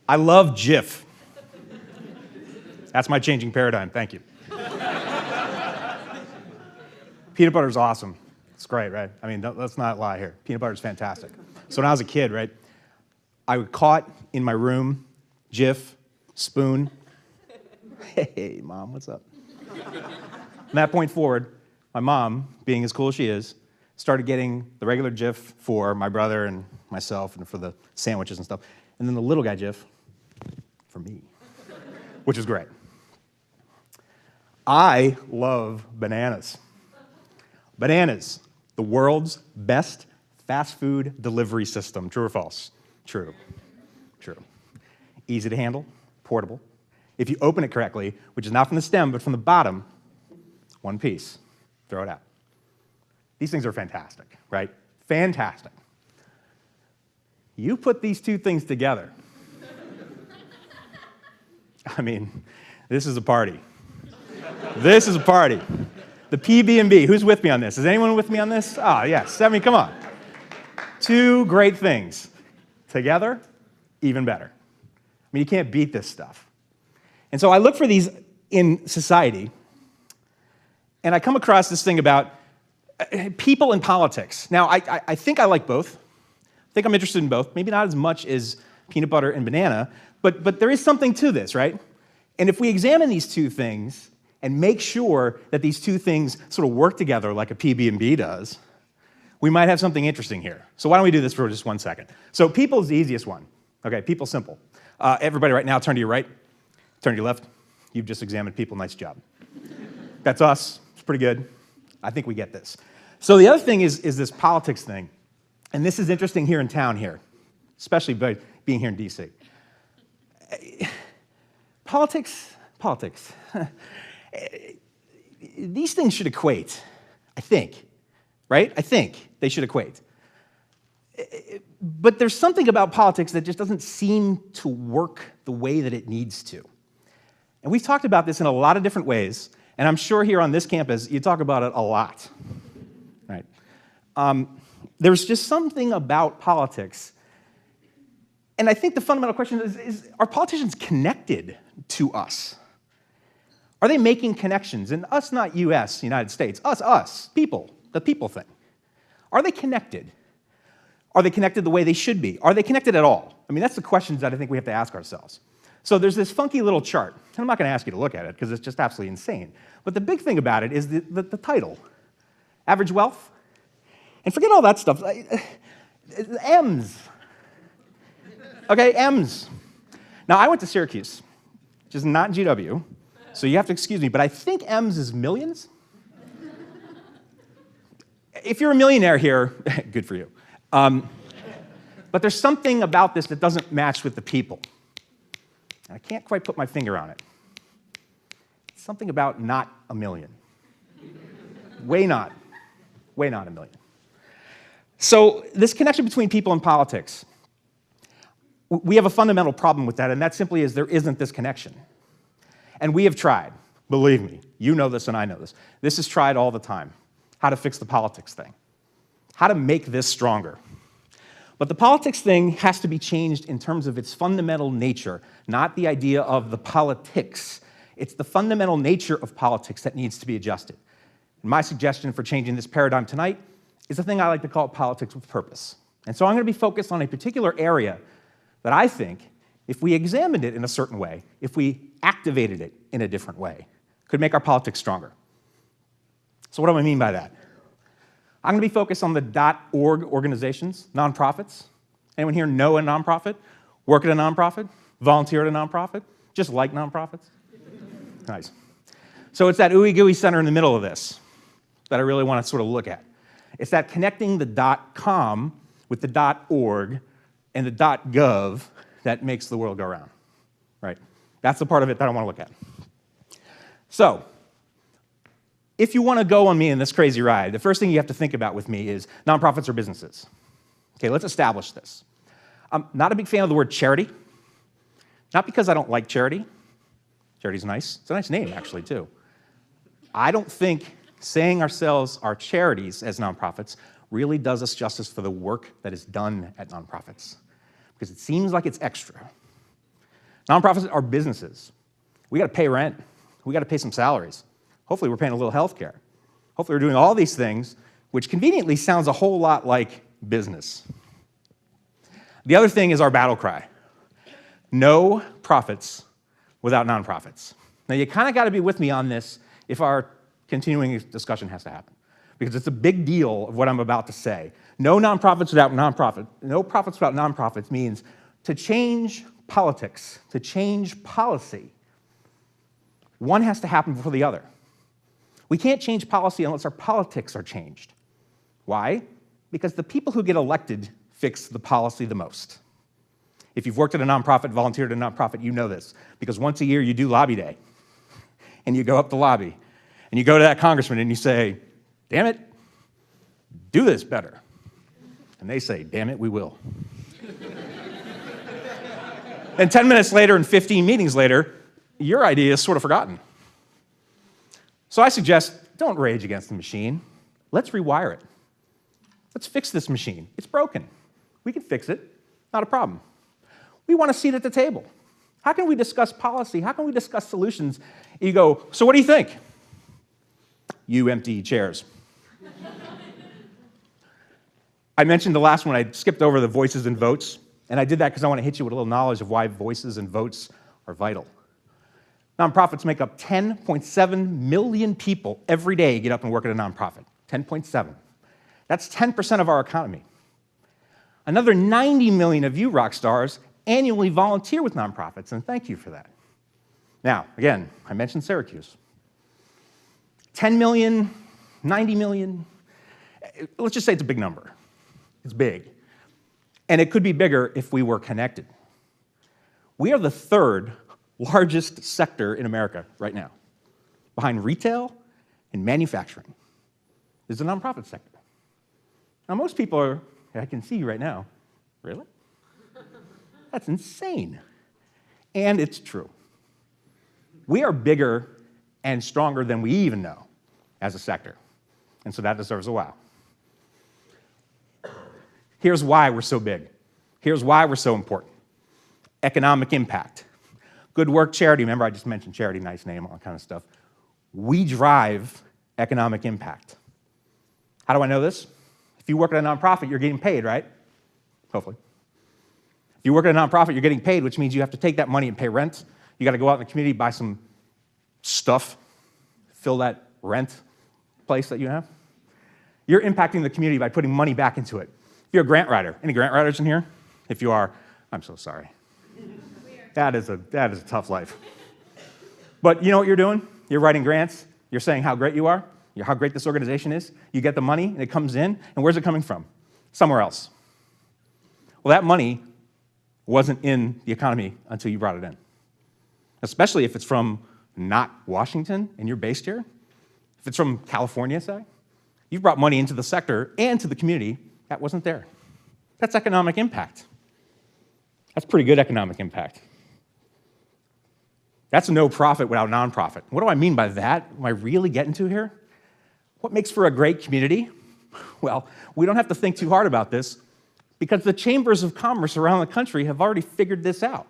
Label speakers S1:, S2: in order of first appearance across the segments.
S1: I love Jif. That's my changing paradigm. Thank you. Peanut butter is awesome. It's great, right? I mean, let's not lie here. Peanut butter is fantastic. So when I was a kid, right, I would caught in my room, Jif, spoon. Hey, Mom, what's up? From that point forward, my mom, being as cool as she is, started getting the regular Jif for my brother and myself and for the sandwiches and stuff, and then the little guy Jif for me, which is great. I love bananas. Bananas, the world's best fast food delivery system. True or false? True. True. Easy to handle, portable. If you open it correctly, which is not from the stem, but from the bottom, one piece, throw it out. These things are fantastic, right? Fantastic. You put these two things together. I mean, this is a party. This is a party. The PB&B, who's with me on this? Is anyone with me on this? Ah, yes, I mean, come on. Two great things. Together, even better. I mean, you can't beat this stuff. And so I look for these in society, and I come across this thing about people and politics. Now, I think I like both. I think I'm interested in both. Maybe not as much as peanut butter and banana, but there is something to this, right? And if we examine these two things and make sure that these two things sort of work together like a PB&B does, we might have something interesting here. So why don't we do this for just 1 second? So people's the easiest one. Okay, people simple. Everybody right now, turn to your right, turn to your left. You've just examined people, nice job. That's us, it's pretty good. I think we get this. So the other thing is this politics thing. And this is interesting here in town here, especially by being here in DC. Politics. These things should equate, I think, right? I think they should equate. But there's something about politics that just doesn't seem to work the way that it needs to. And we've talked about this in a lot of different ways, and I'm sure here on this campus, you talk about it a lot, right? There's just something about politics, and I think the fundamental question is are politicians connected to us? Are they making connections? And us, not US, United States, us, people, the people thing. Are they connected? Are they connected the way they should be? Are they connected at all? I mean, that's the questions that I think we have to ask ourselves. So there's this funky little chart, and I'm not going to ask you to look at it because it's just absolutely insane. But the big thing about it is the title, average wealth. And forget all that stuff. M's. Okay, M's. Now, I went to Syracuse, which is not GW, so you have to excuse me, but I think M's is millions. If you're a millionaire here, good for you. But there's something about this that doesn't match with the people. I can't quite put my finger on it. It's something about not a million. Way not a million. So this connection between people and politics, we have a fundamental problem with that, and that simply is there isn't this connection. And we have tried, believe me, you know this and I know this. This is tried all the time, how to fix the politics thing, how to make this stronger. But the politics thing has to be changed in terms of its fundamental nature, not the idea of the politics. It's the fundamental nature of politics that needs to be adjusted. And my suggestion for changing this paradigm tonight is a thing I like to call politics with purpose. And so I'm going to be focused on a particular area that I think, if we examined it in a certain way, if we activated it in a different way, could make our politics stronger. So what do I mean by that? I'm going to be focused on the .org organizations, nonprofits. Anyone here know a nonprofit? Work at a nonprofit? Volunteer at a nonprofit? Just like nonprofits? Nice. So it's that ooey gooey center in the middle of this that I really want to sort of look at. It's that connecting the .com with the .org and the .gov that makes the world go round, right? That's the part of it that I want to look at. So, if you want to go on me in this crazy ride, the first thing you have to think about with me is nonprofits or businesses. Okay, let's establish this. I'm not a big fan of the word charity, not because I don't like charity. Charity's nice. It's a nice name, actually, too. I don't think saying ourselves are charities as nonprofits really does us justice for the work that is done at nonprofits, because it seems like it's extra. Nonprofits are businesses. We got to pay rent. We got to pay some salaries. Hopefully we're paying a little health care. Hopefully we're doing all these things, which conveniently sounds a whole lot like business. The other thing is our battle cry. No profits without nonprofits. Now you kind of got to be with me on this if our continuing discussion has to happen, because it's a big deal of what I'm about to say. No nonprofits without nonprofits. No profits without nonprofits means to change politics, to change policy, one has to happen before the other. We can't change policy unless our politics are changed. Why? Because the people who get elected fix the policy the most. If you've worked at a nonprofit, volunteered at a nonprofit, you know this, because once a year you do lobby day, and you go up the lobby, and you go to that congressman and you say, damn it, do this better. And they say, damn it, we will. And 10 minutes later and 15 meetings later, your idea is sort of forgotten. So I suggest, don't rage against the machine. Let's rewire it. Let's fix this machine. It's broken. We can fix it. Not a problem. We want a seat at the table. How can we discuss policy? How can we discuss solutions? And you go, so what do you think? You empty chairs. I mentioned the last one, I skipped over the voices and votes, and I did that because I want to hit you with a little knowledge of why voices and votes are vital. Nonprofits make up 10.7 million people every day get up and work at a nonprofit. 10.7. That's 10% of our economy. Another 90 million of you rock stars annually volunteer with nonprofits, and thank you for that. Now, again, I mentioned Syracuse. 10 million, 90 million, let's just say it's a big number. It's big. And it could be bigger if we were connected. We are the third largest sector in America right now, behind retail and manufacturing. Is the nonprofit sector. Now, most people are, I can see you right now, really? That's insane. And it's true. We are bigger and stronger than we even know as a sector. And so that deserves a wow. Here's why we're so big. Here's why we're so important. Economic impact. Good work charity. Remember, I just mentioned charity, nice name, all that kind of stuff. We drive economic impact. How do I know this? If you work at a nonprofit, you're getting paid, right? Hopefully. If you work at a nonprofit, you're getting paid, which means you have to take that money and pay rent. You got to go out in the community, buy some stuff, fill that rent place that you have. You're impacting the community by putting money back into it. If you're a grant writer, any grant writers in here? If you are, I'm so sorry. That is a tough life. But you know what you're doing? You're writing grants. You're saying how great you are, how great this organization is. You get the money, and it comes in, and where's it coming from? Somewhere else. Well, that money wasn't in the economy until you brought it in, especially if it's from not Washington and you're based here. If it's from California, say, you've brought money into the sector and to the community that wasn't there. That's economic impact. That's pretty good economic impact. That's no profit without nonprofit. What do I mean by that? Am I really getting to here? What makes for a great community? Well, we don't have to think too hard about this because the chambers of commerce around the country have already figured this out.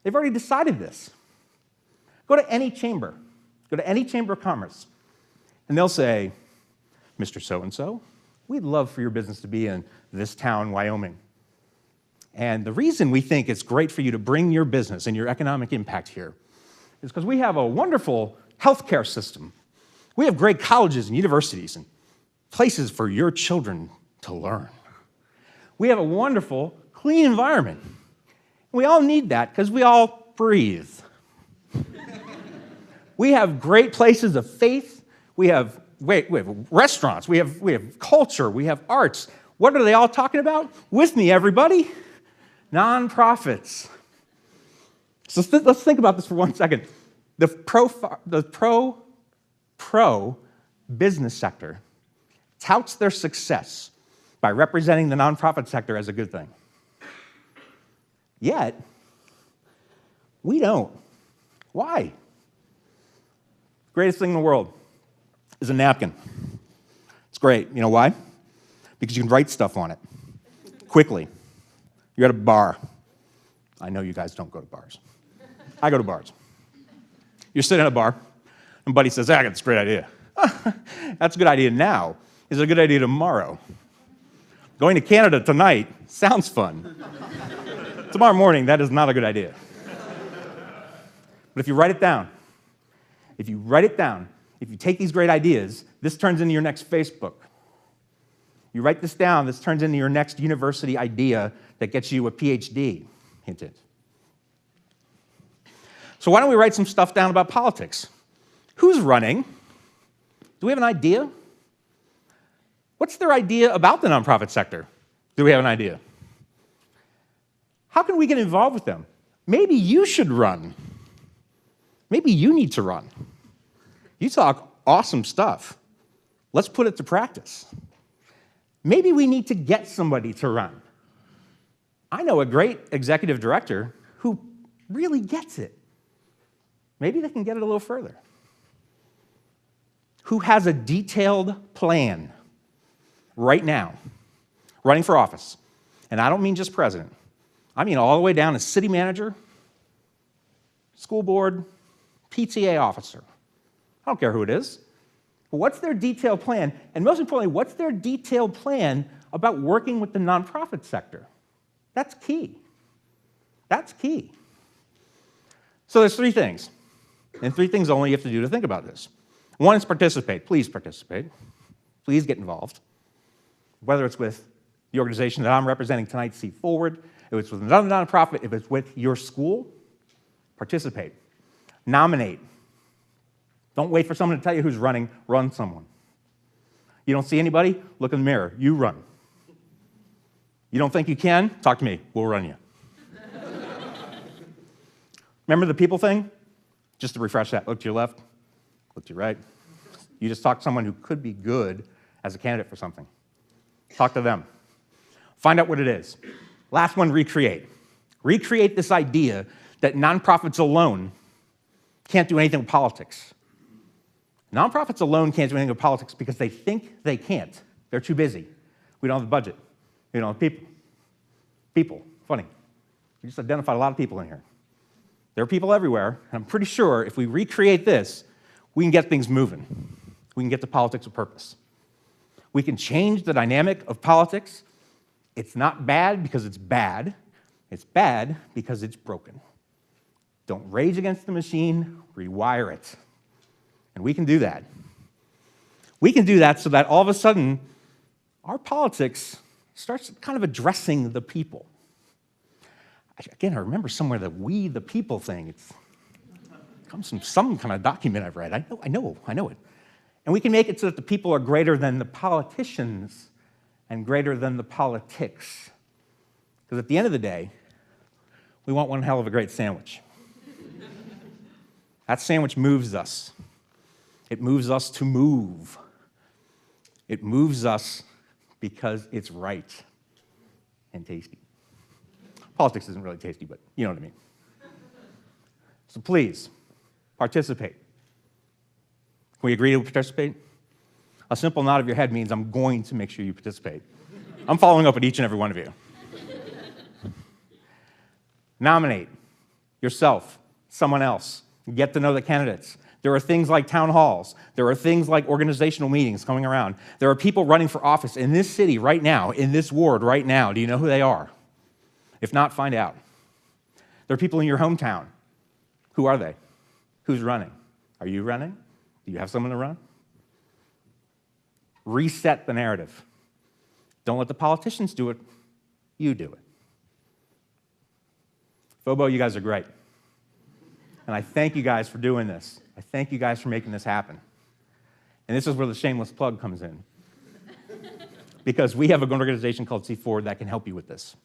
S1: They've already decided this. Go to any chamber of commerce, and they'll say, Mr. So-and-so, we'd love for your business to be in this town, Wyoming. And the reason we think it's great for you to bring your business and your economic impact here is because we have a wonderful healthcare system. We have great colleges and universities and places for your children to learn. We have a wonderful, clean environment. We all need that because we all breathe. We have great places of faith. We have restaurants. We have culture. We have arts. What are they all talking about? With me, everybody. Nonprofits. So let's think about this for 1 second. The pro business sector touts their success by representing the nonprofit sector as a good thing. Yet, we don't. Why? Greatest thing in the world is a napkin. It's great. You know why? Because you can write stuff on it quickly. You're at a bar. I know you guys don't go to bars. I go to bars. You're sitting at a bar, and buddy says, I got this great idea. That's a good idea now. Is it a good idea tomorrow? Going to Canada tonight sounds fun. Tomorrow morning, that is not a good idea. But if you write it down, if you take these great ideas, this turns into your next Facebook. You write this down, this turns into your next university idea that gets you a PhD. Hint, hint. So why don't we write some stuff down about politics? Who's running? Do we have an idea? What's their idea about the nonprofit sector? Do we have an idea? How can we get involved with them? Maybe you should run. Maybe you need to run. You talk awesome stuff. Let's put it to practice. Maybe we need to get somebody to run. I know a great executive director who really gets it. Maybe they can get it a little further. Who has a detailed plan right now, running for office. And I don't mean just president. I mean all the way down to city manager, school board, PTA officer. I don't care who it is. But what's their detailed plan? And most importantly, what's their detailed plan about working with the nonprofit sector? That's key. That's key. So there's three things, and three things only you have to do to think about this. One is participate. Please participate. Please get involved. Whether it's with the organization that I'm representing tonight, See Forward, if it's with another nonprofit, if it's with your school, participate. Nominate. Don't wait for someone to tell you who's running. Run someone. You don't see anybody? Look in the mirror. You run. You don't think you can? Talk to me. We'll run you. Remember the people thing? Just to refresh that, look to your left, look to your right. You just talk to someone who could be good as a candidate for something. Talk to them. Find out what it is. Last one, recreate. Recreate this idea that nonprofits alone can't do anything with politics. Nonprofits alone can't do anything with politics because they think they can't. They're too busy. We don't have the budget. We don't have people. People, funny. We just identified a lot of people in here. There are people everywhere, and I'm pretty sure if we recreate this, we can get things moving. We can get to politics with purpose. We can change the dynamic of politics. It's not bad because it's bad. It's bad because it's broken. Don't rage against the machine, rewire it. And we can do that. We can do that so that all of a sudden, our politics starts kind of addressing the people. Again, I remember somewhere the we the people thing. It comes from some kind of document I've read. I know it. And we can make it so that the people are greater than the politicians and greater than the politics. Because at the end of the day, we want one hell of a great sandwich. That sandwich moves us. It moves us to move. It moves us because it's right and tasty. Politics isn't really tasty, but you know what I mean. So please, participate. Can we agree to participate? A simple nod of your head means I'm going to make sure you participate. I'm following up with each and every one of you. Nominate yourself, someone else. Get to know the candidates. There are things like town halls. There are things like organizational meetings coming around. There are people running for office in this city right now, in this ward right now. Do you know who they are? If not, find out. There are people in your hometown. Who are they? Who's running? Are you running? Do you have someone to run? Reset the narrative. Don't let the politicians do it. You do it. FOBO, you guys are great. And I thank you guys for doing this. I thank you guys for making this happen. And this is where the shameless plug comes in. Because we have an organization called See Forward that can help you with this.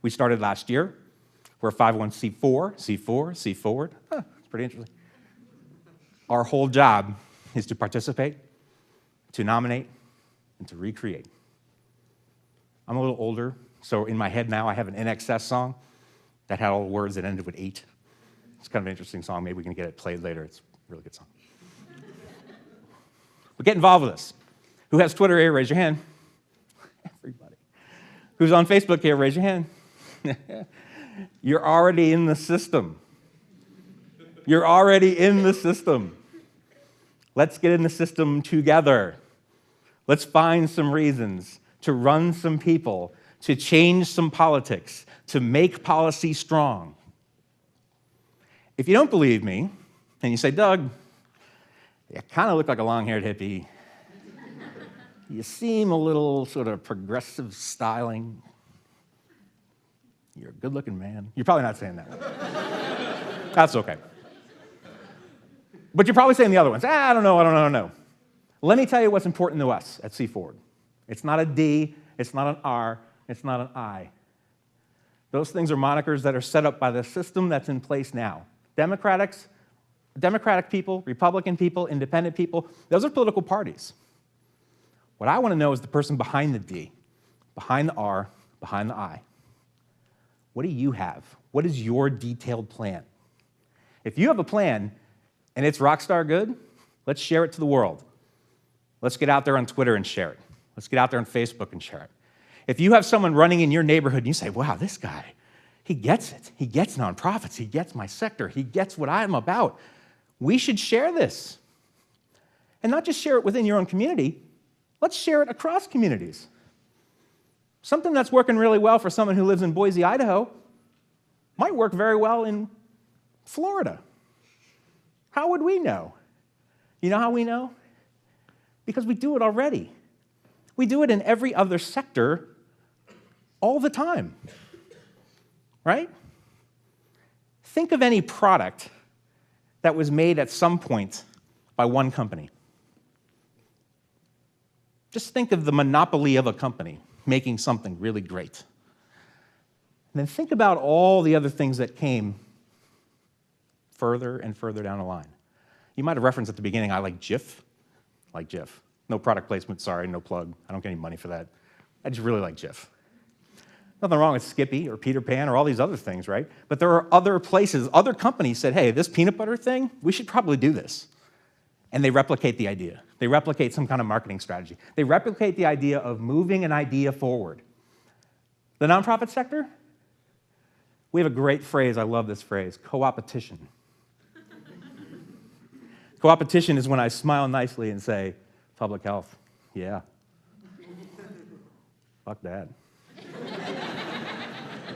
S1: We started last year. We're a 501c4, C4, See Forward. It's pretty interesting. Our whole job is to participate, to nominate, and to recreate. I'm a little older, so in my head now I have an NXS song that had all the words that ended with 8. It's kind of an interesting song. Maybe we can get it played later. It's a really good song. But get involved with us. Who has Twitter here? Raise your hand. Everybody. Who's on Facebook here? Raise your hand. You're already in the system. You're already in the system. Let's get in the system together. Let's find some reasons to run some people, to change some politics, to make policy strong. If you don't believe me, and you say, Doug, you kind of look like a long-haired hippie. You seem a little sort of progressive styling. You're a good-looking man. You're probably not saying that. That's okay. But you're probably saying the other ones. I don't know. Let me tell you what's important to us at C Forward. It's not a D, it's not an R, it's not an I. Those things are monikers that are set up by the system that's in place now. Democratic people, Republican people, independent people, those are political parties. What I want to know is the person behind the D, behind the R, behind the I. What do you have? What is your detailed plan? If you have a plan and it's rock star good, let's share it to the world. Let's get out there on Twitter and share it. Let's get out there on Facebook and share it. If you have someone running in your neighborhood and you say, wow, this guy, he gets it. He gets nonprofits. He gets my sector. He gets what I'm about. We should share this. And not just share it within your own community. Let's share it across communities. Something that's working really well for someone who lives in Boise, Idaho, might work very well in Florida. How would we know? You know how we know? Because we do it already. We do it in every other sector all the time, right? Think of any product that was made at some point by one company. Just think of the monopoly of a company making something really great. And then think about all the other things that came further and further down the line. You might have referenced at the beginning, I like Jif. Like Jif. No product placement, sorry, no plug. I don't get any money for that. I just really like Jif. Nothing wrong with Skippy or Peter Pan or all these other things, right? But there are other places, other companies said, hey, this peanut butter thing, we should probably do this. And they replicate the idea. They replicate some kind of marketing strategy. They replicate the idea of moving an idea forward. The nonprofit sector, we have a great phrase, I love this phrase, co-opetition. Co-opetition is when I smile nicely and say, public health, yeah. Fuck that.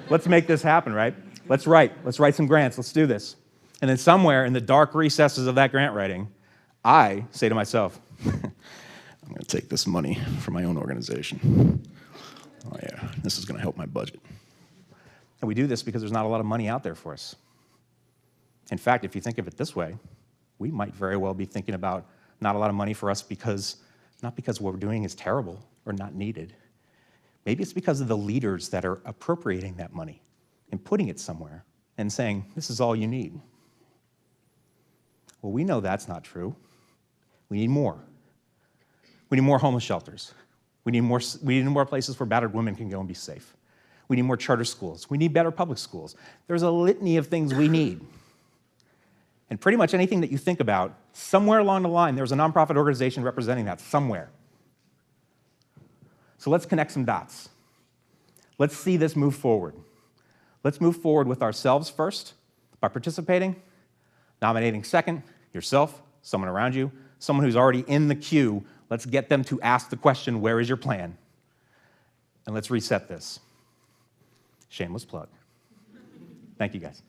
S1: Let's make this happen, right? Let's write some grants, let's do this. And then somewhere in the dark recesses of that grant writing, I say to myself, I'm going to take this money from my own organization. Oh yeah, this is going to help my budget. And we do this because there's not a lot of money out there for us. In fact, if you think of it this way, we might very well be thinking about not a lot of money for us because, not because what we're doing is terrible or not needed. Maybe it's because of the leaders that are appropriating that money and putting it somewhere and saying, this is all you need. Well, we know that's not true. We need more. We need more homeless shelters. We need more places where battered women can go and be safe. We need more charter schools. We need better public schools. There's a litany of things we need. And pretty much anything that you think about, somewhere along the line, there's a nonprofit organization representing that somewhere. So let's connect some dots. Let's see this move forward. Let's move forward with ourselves first by participating, nominating second, yourself, someone around you, someone who's already in the queue. Let's get them to ask the question, where is your plan? And let's reset this. Shameless plug. Thank you, guys.